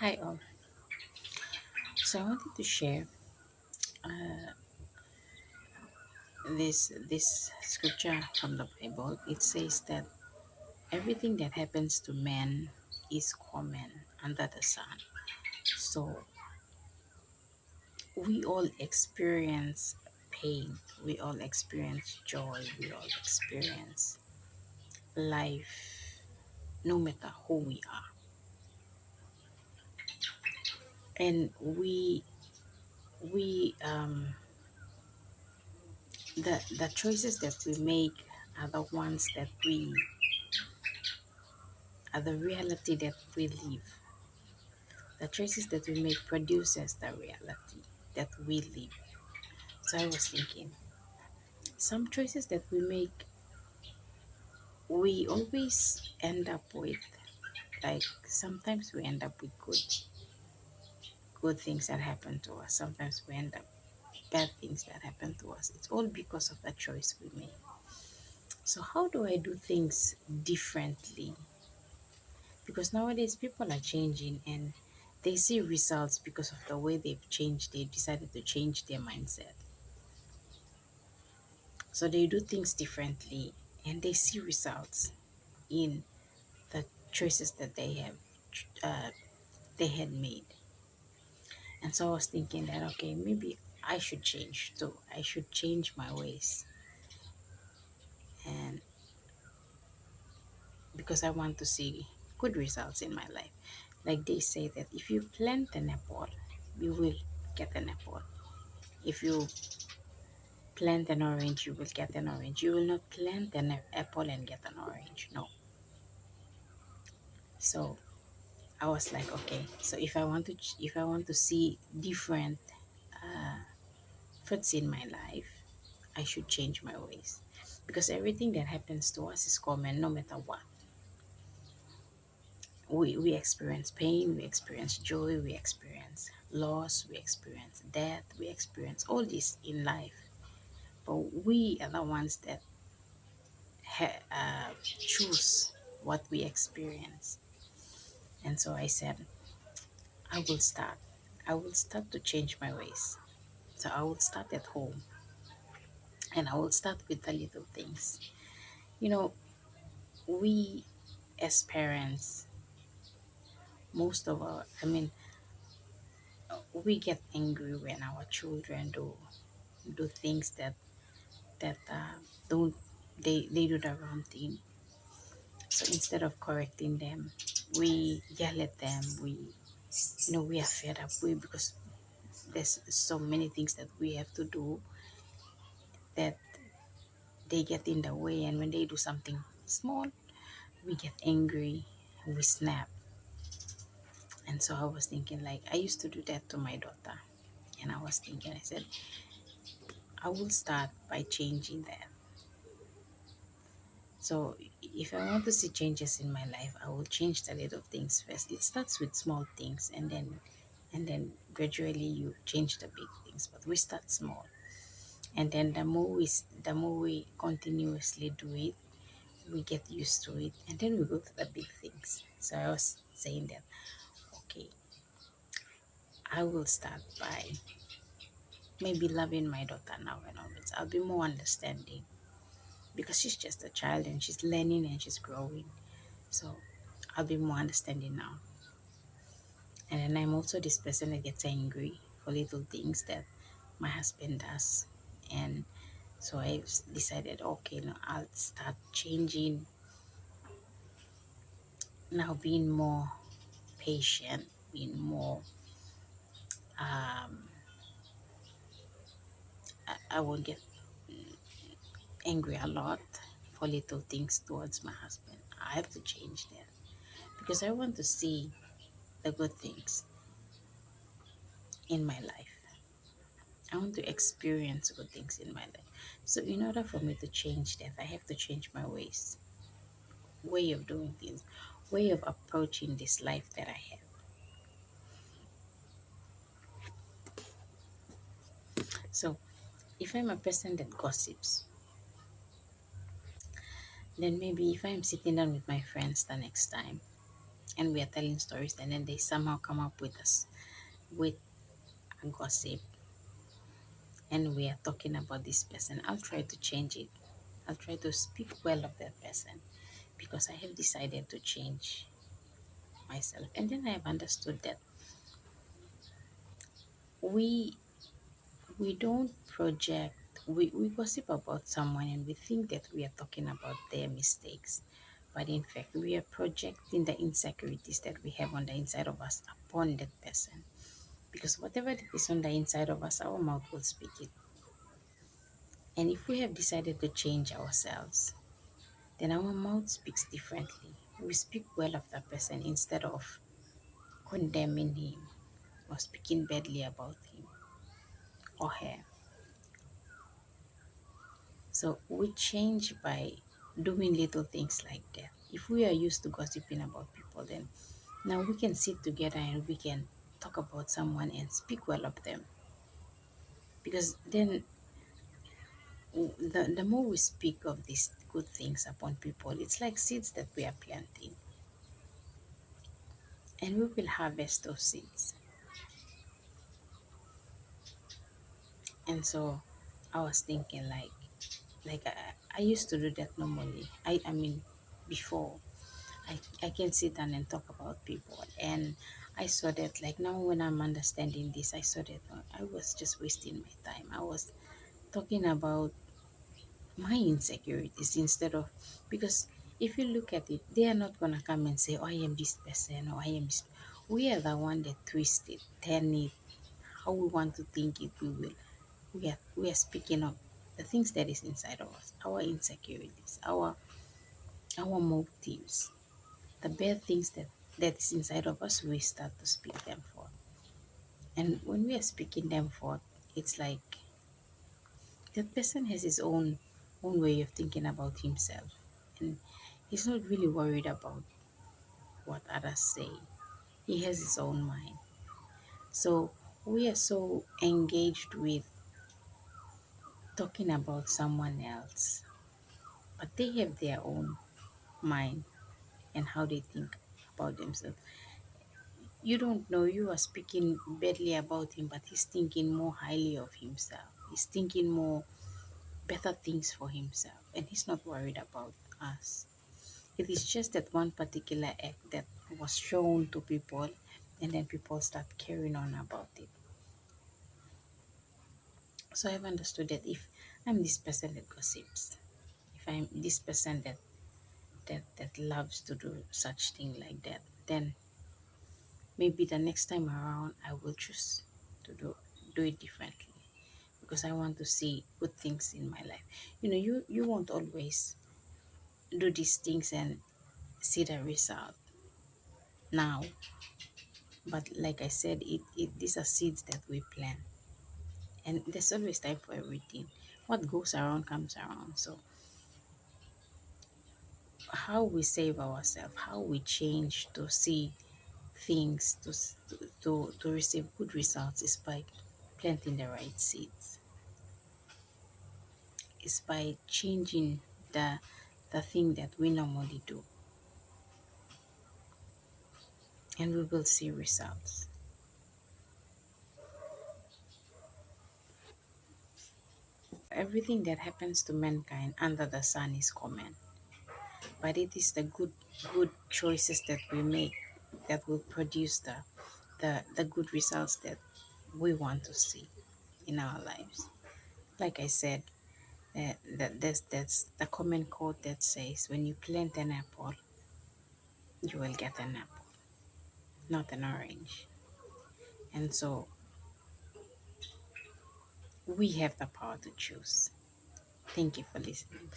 Hi all. So I wanted to share this scripture from the Bible. It says that everything that happens to man is common under the sun. So we all experience pain. We all experience joy. We all experience life, no matter who we are. And we the choices that we make are the ones that we are the reality that we live. The choices that we make produces the reality that we live. So I was thinking, some choices that we make, we always end up with, like, sometimes we end up with good things that happen to us. Sometimes we end up bad things that happen to us. It's all because of the choice we make. So how do I do things differently? Because nowadays people are changing and they see results because of the way they've changed. They decided to change their mindset. So they do things differently and they see results in the choices that uh, they had made. And so I was thinking that okay, maybe I should change too. I should change my ways, and because I want to see good results in my life. Like they say that if you plant an apple, you will get an apple. If you plant an orange, you will get an orange. You will not plant an apple and get an orange. No. So I was like, okay, so if I want to see different fruits in my life, I should change my ways because everything that happens to us is common, no matter what. We experience pain, we experience joy, we experience loss, we experience death, we experience all this in life. But we are the ones that choose what we experience. And so I said, I will start. I will start to change my ways. So I will start at home and I will start with the little things. You know, we as parents, most of our, I mean, we get angry when our children do things that don't they do the wrong thing. So instead of correcting them, we yell at them. We are fed up with because there's so many things that we have to do that they get in the way, and when they do something small, we get angry, we snap. And so I was thinking, like, I used to do that to my daughter, and I was thinking, I said, I will start by changing that. So if I want to see changes in my life, I will change the little things first. It starts with small things, and then gradually you change the big things, but we start small. And then the more we continuously do it, we get used to it, and then we go to the big things. So I was saying that okay, I will start by maybe loving my daughter now and onwards. I'll be more understanding because she's just a child and she's learning and she's growing. So I'll be more understanding now. And then I'm also this person that gets angry for little things that my husband does. And so I've decided, okay, no, I'll start changing now, being more patient, being more, um, I won't get angry a lot for little things towards my husband. I have to change that because I want to see the good things in my life. I want to experience good things in my life. So in order for me to change that, I have to change my way of doing things, way of approaching this life that I have. So if I'm a person that gossips, then maybe if I'm sitting down with my friends the next time, and we are telling stories, and then they somehow come up with us with a gossip, and we are talking about this person. I'll try to change it. I'll try to speak well of that person because I have decided to change myself. And then I have understood that we we don't project, we gossip about someone and we think that we are talking about their mistakes. But in fact, we are projecting the insecurities that we have on the inside of us upon that person. Because whatever that is on the inside of us, our mouth will speak it. And if we have decided to change ourselves, then our mouth speaks differently. We speak well of that person instead of condemning him or speaking badly about him or her. So we change by doing little things like that. If we are used to gossiping about people, then now we can sit together and we can talk about someone and speak well of them. Because then the more we speak of these good things upon people, it's like seeds that we are planting, and we will harvest those seeds. And so I was thinking I used to do that normally. I mean before I can sit down and talk about people, and I saw that like now when I'm understanding this, I saw that I was just wasting my time. I was talking about my insecurities instead of, because if you look at it, they are not gonna come and say, oh, I am this person or I am this. We are the one that twist it, turn it how we want to think it. We are speaking of the things that is inside of us, our insecurities, our motives, the bad things that is inside of us. We start to speak them forth, and when we are speaking them forth, it's like that person has his own way of thinking about himself, and he's not really worried about what others say. He has his own mind. So we are so engaged with talking about someone else, but they have their own mind and how they think about themselves. You don't know, you are speaking badly about him, but he's thinking more highly of himself. He's thinking more better things for himself, and he's not worried about us. It is just that one particular act that was shown to people, and then people start carrying on about it. So I've understood that if I'm this person that gossips, if I'm this person that loves to do such thing like that, then maybe the next time around I will choose to do it differently, because I want to see good things in my life. You won't always do these things and see the result now, but like I said, these are seeds that we plant, and there's always time for everything. What goes around comes around. So how we save ourselves, how we change to see things to receive good results is by planting the right seeds. Is by changing the thing that we normally do, and we will see results. Everything that happens to mankind under the sun is common, but it is the good choices that we make that will produce the good results that we want to see in our lives. Like I said, that's the common quote that says, when you plant an apple, you will get an apple, not an orange. And so we have the power to choose. Thank you for listening.